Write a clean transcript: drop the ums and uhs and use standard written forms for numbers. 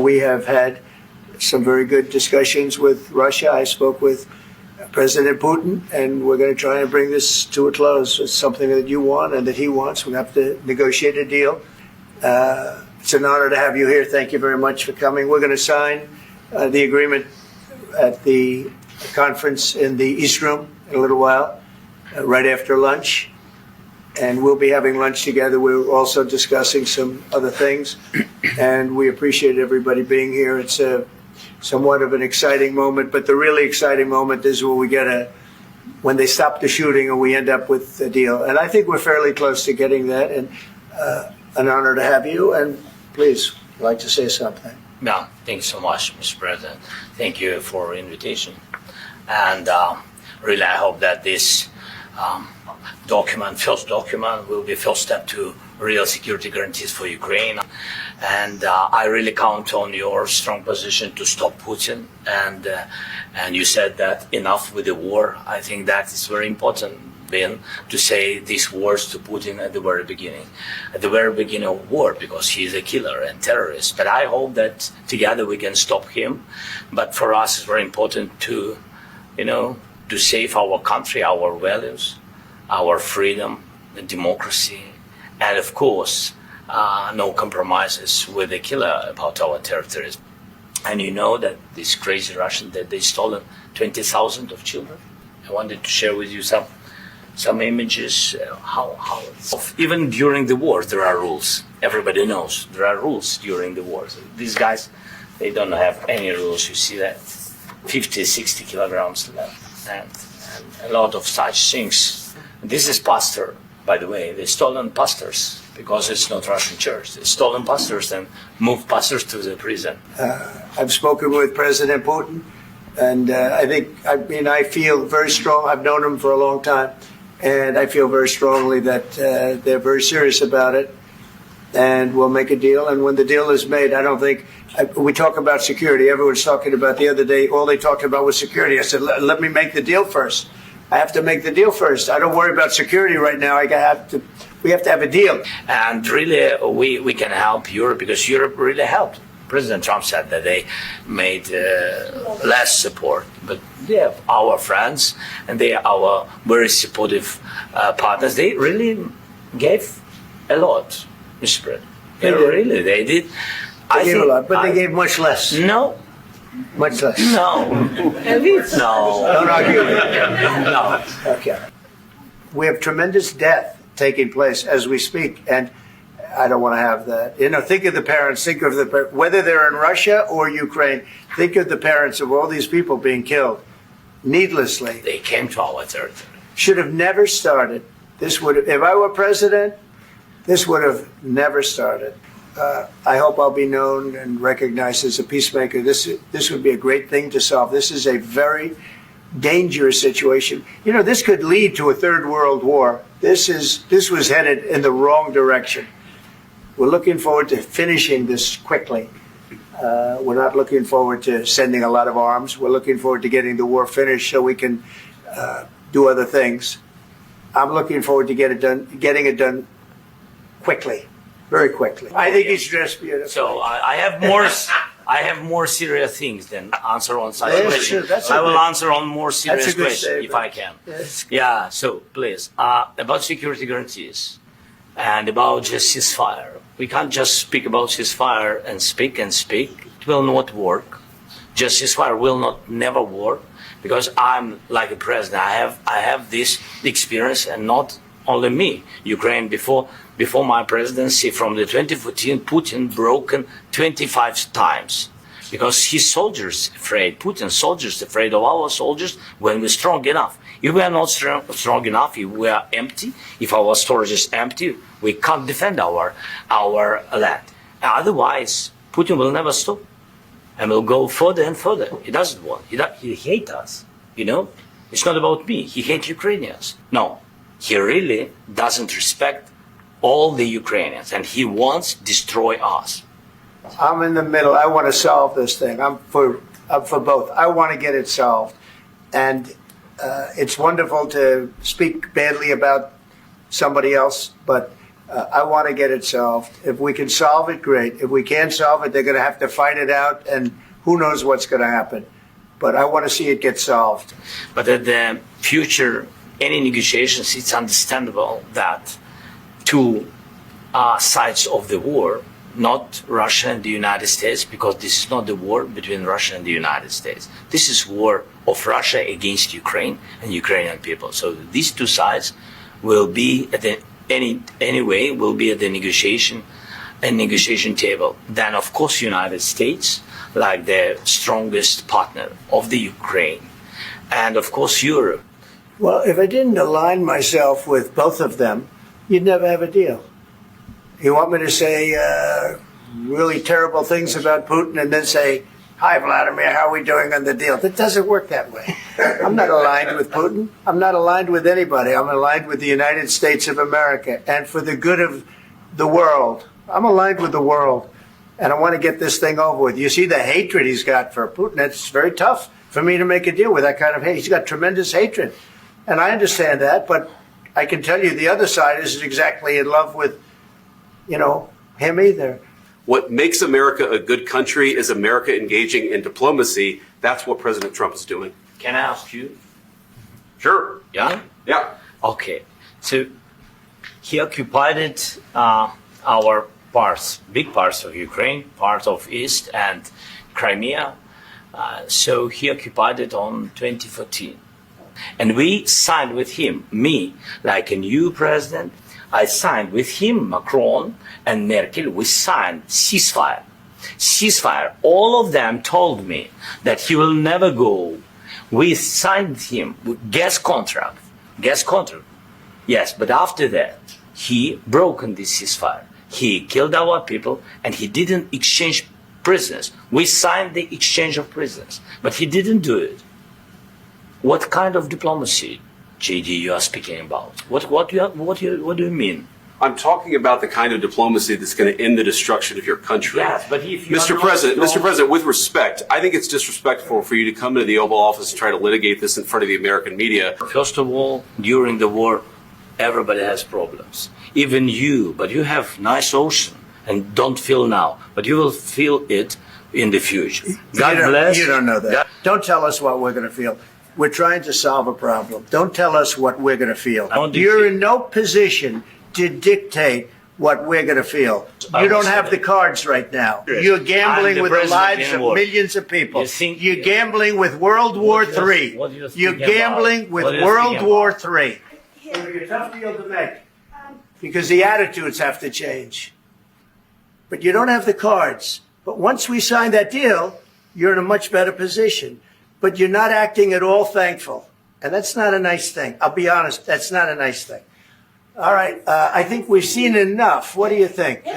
We have had some very good discussions with Russia. I spoke with President Putin, and we're going to try and bring this to a close. It's something that you want and that he wants. We have to negotiate a deal. It's an honor to have you here. Thank you very much for coming. We're going to sign the agreement at the conference in the East Room in a little while, right after lunch. And we'll be having lunch together. We're also discussing some other things. And we appreciate everybody being here. It's somewhat of an exciting moment, but the really exciting moment is when we when they stop the shooting and we end up with a deal. And I think we're fairly close to getting that, and an honor to have you. And please, I'd like to say something. Yeah, thanks so much, Mr. President. Thank you for the invitation. And really, I hope that this first document will be a first step to real security guarantees for Ukraine. And I really count on your strong position to stop Putin. And you said that enough with the war. I think that is very important, Ben, to say these words to Putin at the very beginning of war, because he is a killer and terrorist. But I hope that together we can stop him. But for us, it's very important to, to save our country, our values, our freedom, the democracy, and of course, no compromises with the killer about our territories. And you know that these crazy Russians, that they stolen 20,000 of children. I wanted to share with you some images, how even during the war there are rules. Everybody knows there are rules during the war. So these guys, they don't have any rules. You see that 50, 60 kilograms left, and a lot of such things. This is pastor, by the way. They stolen pastors because it's not Russian church. They stolen pastors and moved pastors to the prison. I've spoken with President Putin, and I feel very strong. I've known him for a long time, and I feel very strongly that they're very serious about it, and we'll make a deal. And when the deal is made, we talk about security. Everyone's talking about the other day, all they talked about was security. I said, let me make the deal first. I have to make the deal first. I don't worry about security right now. We have to have a deal. And really, we can help Europe, because Europe really helped. President Trump said that they made less support, but they are our friends and they are our very supportive partners. They really gave a lot, Mr. President. They did. They gave a lot, but they gave much less. No. Much less. No. No. Don't argue with me. No. Okay. We have tremendous death taking place as we speak, and I don't want to have that. Think of the parents. Think of whether they're in Russia or Ukraine. Think of the parents of all these people being killed needlessly. They came to our territory. Should have never started. If I were president, this would have never started. I hope I'll be known and recognized as a peacemaker. This would be a great thing to solve. This is a very dangerous situation. This could lead to a third world war. This was headed in the wrong direction. We're looking forward to finishing this quickly. We're not looking forward to sending a lot of arms. We're looking forward to getting the war finished so we can do other things. I'm looking forward to getting it done quickly. Very quickly. I think it's just beautiful. So I have more serious things than answer on such questions. I will answer on more serious questions if I can. Yeah. So please, about security guarantees and about just ceasefire. We can't just speak about ceasefire and speak and speak. It will not work. Just ceasefire will never work, because I'm like a president. I have this experience, and not only me. Ukraine before my presidency, from the 2014, Putin broken 25 times, because his soldiers afraid, Putin's soldiers afraid of our soldiers when we're strong enough. If we are not strong enough, if we are empty, if our storage is empty, we can't defend our land. Otherwise, Putin will never stop and will go further and further. He doesn't want. He hates us. It's not about me. He hates Ukrainians. No, he really doesn't respect all the Ukrainians, and he wants to destroy us. I'm in the middle. I want to solve this thing. I'm for both. I want to get it solved. And it's wonderful to speak badly about somebody else, but I want to get it solved. If we can solve it, great. If we can't solve it, they're going to have to fight it out, and who knows what's going to happen. But I want to see it get solved. But at the future, any negotiations, it's understandable that two sides of the war, not Russia and the United States, because this is not the war between Russia and the United States. This is war of Russia against Ukraine and Ukrainian people. So these two sides will be at the will be at the negotiation table. Then, of course, United States, like the strongest partner of the Ukraine, and of course Europe. Well, if I didn't align myself with both of them, you'd never have a deal. You want me to say really terrible things about Putin and then say, "Hi, Vladimir, how are we doing on the deal?" That doesn't work that way. I'm not aligned with Putin. I'm not aligned with anybody. I'm aligned with the United States of America. And for the good of the world, I'm aligned with the world. And I want to get this thing over with. You see the hatred he's got for Putin. It's very tough for me to make a deal with that kind of hate. He's got tremendous hatred. And I understand that, but I can tell you the other side isn't exactly in love with, him either. What makes America a good country is America engaging in diplomacy. That's what President Trump is doing. Can I ask you? Sure. Yeah? Yeah. Okay. So he occupied our parts, big parts of Ukraine, part of East and Crimea. So he occupied it on 2014. And we signed with him, me, like a new president, I signed with him, Macron and Merkel, we signed ceasefire. Ceasefire. All of them told me that he will never go. We signed with him gas contract. Gas contract. Yes, but after that, he broken this ceasefire. He killed our people and he didn't exchange prisoners. We signed the exchange of prisoners, but he didn't do it. What kind of diplomacy, JD, you are speaking about? What do you mean? I'm talking about the kind of diplomacy that's going to end the destruction of your country. Yes, but if you Mr. President, with respect, I think it's disrespectful for you to come into the Oval Office and try to litigate this in front of the American media. First of all, during the war, everybody has problems. Even you, but you have nice ocean and don't feel now, but you will feel it in the future. God bless. You don't know that. Don't tell us what we're going to feel. We're trying to solve a problem. Don't tell us what we're going to feel. You're in no position to dictate what we're going to feel. You don't have the cards right now. You're gambling with the lives of millions of people. You're gambling with World War III. You're gambling with World War III. It'll be a tough deal to make because the attitudes have to change. But you don't have the cards. But once we sign that deal, you're in a much better position. But you're not acting at all thankful. And that's not a nice thing. I'll be honest, that's not a nice thing. All right, I think we've seen enough. What do you think?